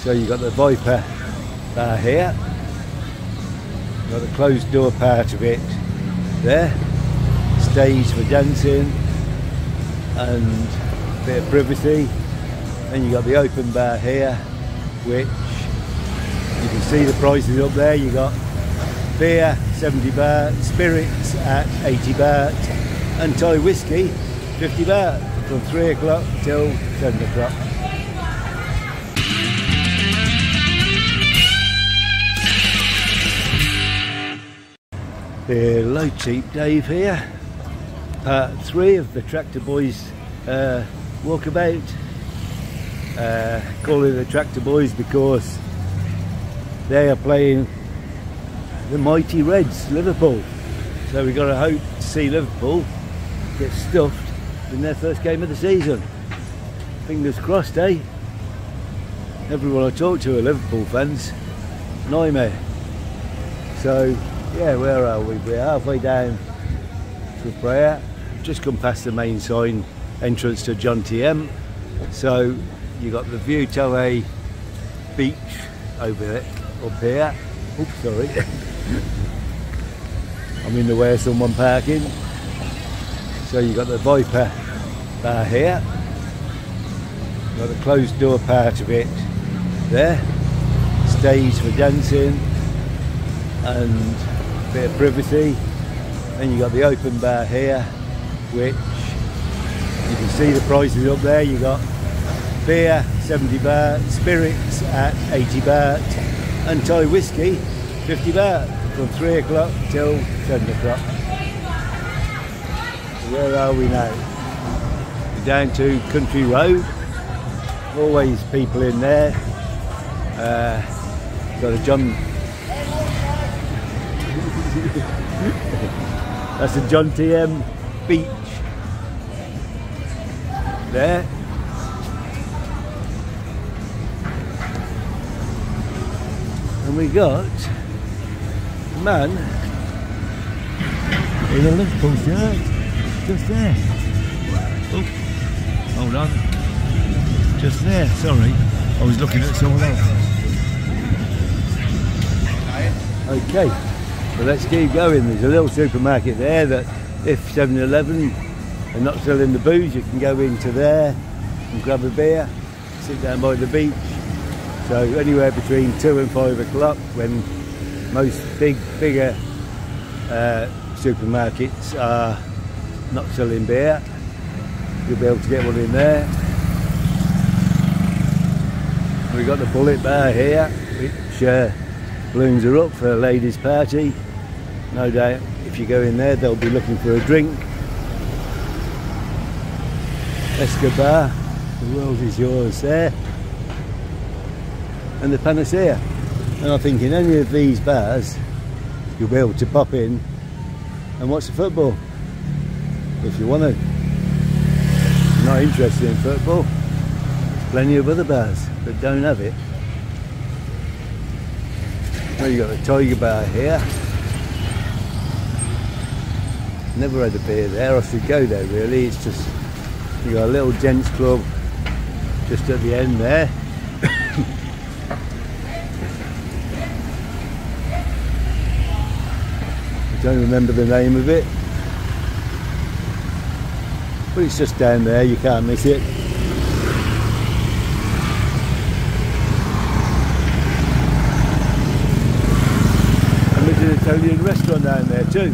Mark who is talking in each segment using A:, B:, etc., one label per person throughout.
A: So you've got the Viper bar here, you've got the closed door part of it there, stage for dancing and a bit of privacy. Then you've got the open bar here, which you can see the prices up there. You got beer 70 baht, spirits at 80 baht and Thai whiskey 50 baht from 3 o'clock till 7 o'clock. Hello, Cheap Dave here. Part 3 of the Tractor Boys walkabout. Call it the Tractor Boys because they are playing the mighty Reds, Liverpool. So we've got to hope to see Liverpool get stuffed in their first game of the season. Fingers crossed, eh? Everyone I talk to are Liverpool fans. Nightmare. So yeah, where are we? We're halfway down to prayer. Just come past the main sign entrance to Jomtien. So you got the View Pattaya beach over there, up here. Oops, sorry. I'm in the way of someone parking. So you got the Viper bar here. You've got the closed door part of it there. Stage for dancing and a bit of privacy. Then you got the open bar here, which you can see the prices up there. You got beer 70 baht, spirits at 80 baht and Thai whiskey 50 baht from 3 o'clock till 7 o'clock. Where are we now? We're down to Country Road. Always people in there. Got a that's a Jomtien beach there. And we got a man in a Liverpool shirt just there. Oh, hold on. Just there, sorry. I was looking at someone else. Okay, well let's keep going. There's a little supermarket there that if 7-Eleven are not selling the booze, you can go into there and grab a beer, sit down by the beach. So anywhere between 2 and 5 o'clock, when most bigger supermarkets are not selling beer, you'll be able to get one in there. We've got the Bullet Bar here, which balloons are up for a ladies' party. No doubt if you go in there they'll be looking for a drink. Escobar, the world is yours there. And the Panacea. And I think in any of these bars you'll be able to pop in and watch the football if you want to. If you're not interested in football, there's plenty of other bars that don't have it. Well, you've got the Tiger Bar here. Never had a beer there. I should go there really. It's just, you got a little gents club just at the end there. I don't remember the name of it, but it's just down there, you can't miss it. And there's an Italian restaurant down there too.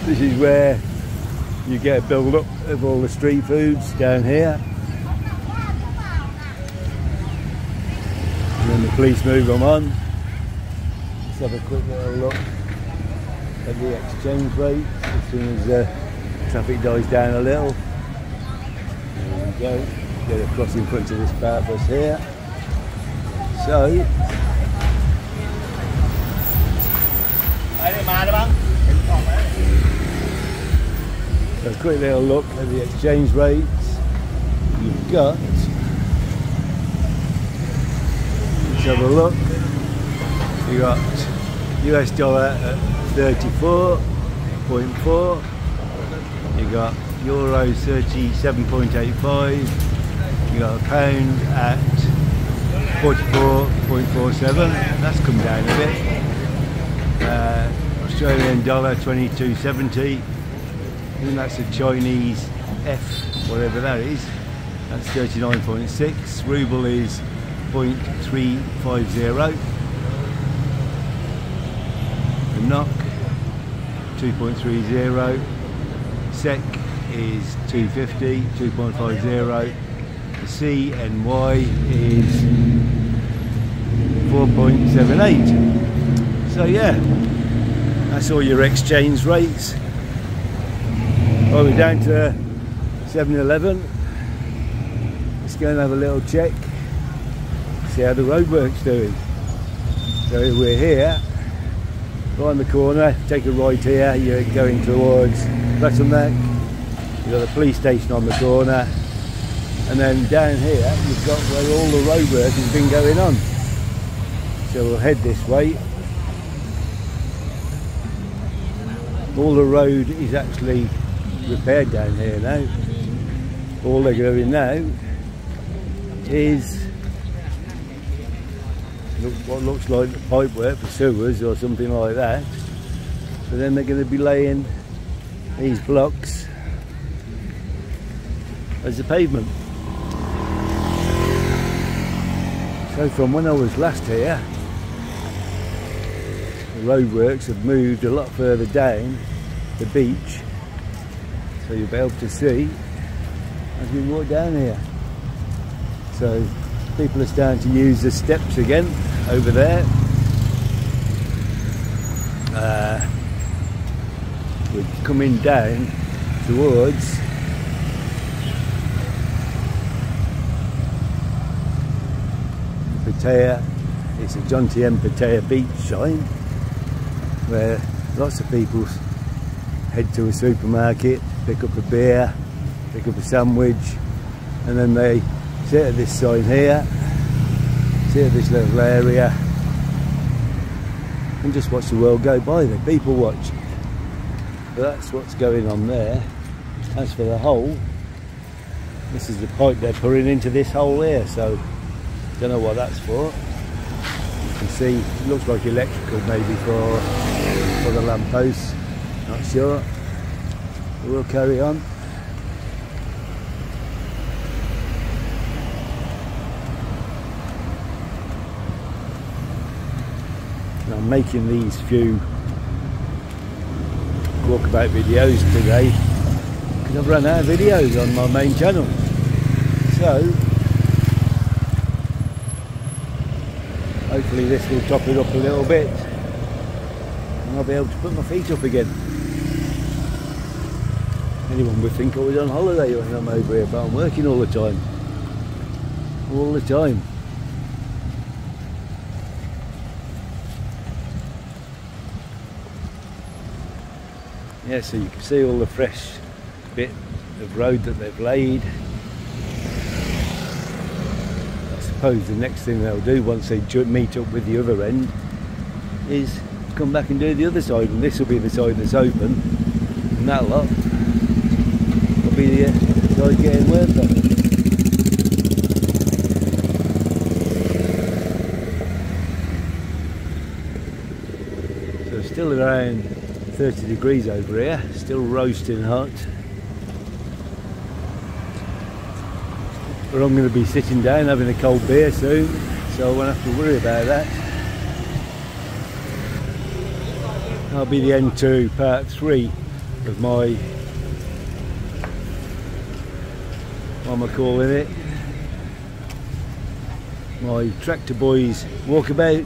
A: This is where you get a build up of all the street foods down here. And then the police move them on. Let's have a quick little look at the exchange rate as soon as traffic dies down a little. There we go. Get across in front of this bar bus here. So a quick little look at the exchange rates. You've got, let's have a look. You got US dollar at 34.4. You got euros 37.85. You got a pound at 44.47. That's come down a bit. Australian dollar 22.70. And that's a Chinese F, whatever that is. That's 39.6. Ruble is 0.350. The NOK 2.30. SEK is 250, 2.50. The CNY is 4.78. So yeah, that's all your exchange rates. Well, we're down to 7-Eleven. Let's go and have a little check, see how the roadwork's doing. So we're here, right the corner, take a right here, you're going towards Bottleneck. You've got the police station on the corner, and then down here you've got where all the roadwork has been going on. So we'll head this way. All the road is actually repaired down here now. All they're doing now is what looks like pipe work for sewers or something like that. So then they're going to be laying these blocks as a pavement. So from when I was last here, the roadworks have moved a lot further down the beach, so you'll be able to see as we walk down here. So people are starting to use the steps again over there. We're coming down towards Pattaya. It's a Jomtien Pattaya beach sign where lots of people head to a supermarket, pick up a beer, pick up a sandwich, and then they sit at this sign here, sit at this little area and just watch the world go by. The people watch. But that's what's going on there. As for the hole, this is the pipe they're putting into this hole here, so don't know what that's for. You can see it looks like electrical, maybe for the lampposts, not sure. But we'll carry on. And I'm making these few walkabout videos today because I've run out of videos on my main channel. So hopefully this will top it up a little bit and I'll be able to put my feet up again. Anyone would think I was on holiday when I'm over here, but I'm working all the time. All the time. Yeah, so you can see all the fresh bit of road that they've laid. I suppose the next thing they'll do once they meet up with the other end is come back and do the other side, and this will be the side that's open, and that lot will be the side getting work done. So still around 30 degrees over here, still roasting hot. But I'm going to be sitting down having a cold beer soon, so I won't have to worry about that. That'll be the end to part 3 of my, what am I calling it? My Tractor Boys walkabout.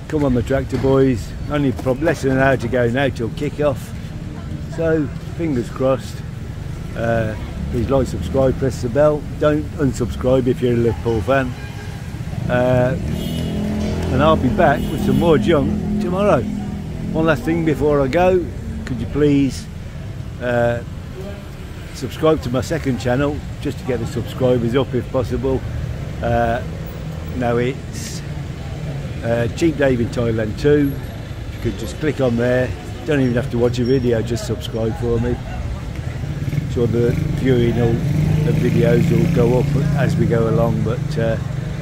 A: Come on the Tractor Boys, only less than an hour to go now till kick-off, so fingers crossed. Please like, subscribe, press the bell, don't unsubscribe if you're a Liverpool fan, and I'll be back with some more junk tomorrow. One last thing before I go, could you please subscribe to my second channel just to get the subscribers up if possible. Now it's Cheap Dave in Thailand 2. You could just click on there, don't even have to watch a video, just subscribe for me. Sure the viewing will the videos will go up as we go along, but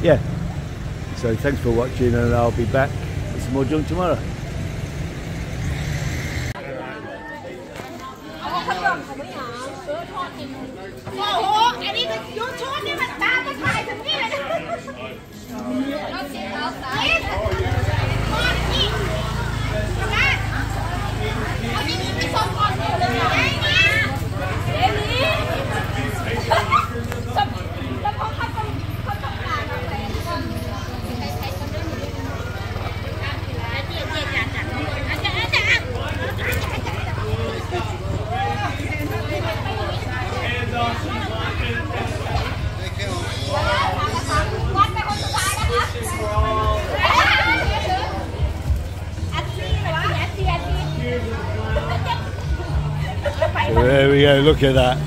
A: yeah, so thanks for watching, and I'll be back with some more junk tomorrow.
B: โอ้โหอันนี้เป็นยูทูบนี่มันตามมาถ่ายถึงนี่เลยนะเราเสียเราสายทอดนี่นะเอาที่นี่ไปส่งก่อนเลยนะไอ้เนี่ยเดี๋ยวนี้แล้วพอเขาทำงานอะไรใช้คนเรื่องนี้นะเจี๊ยบจัดอาจารย์
A: There we go, look at that.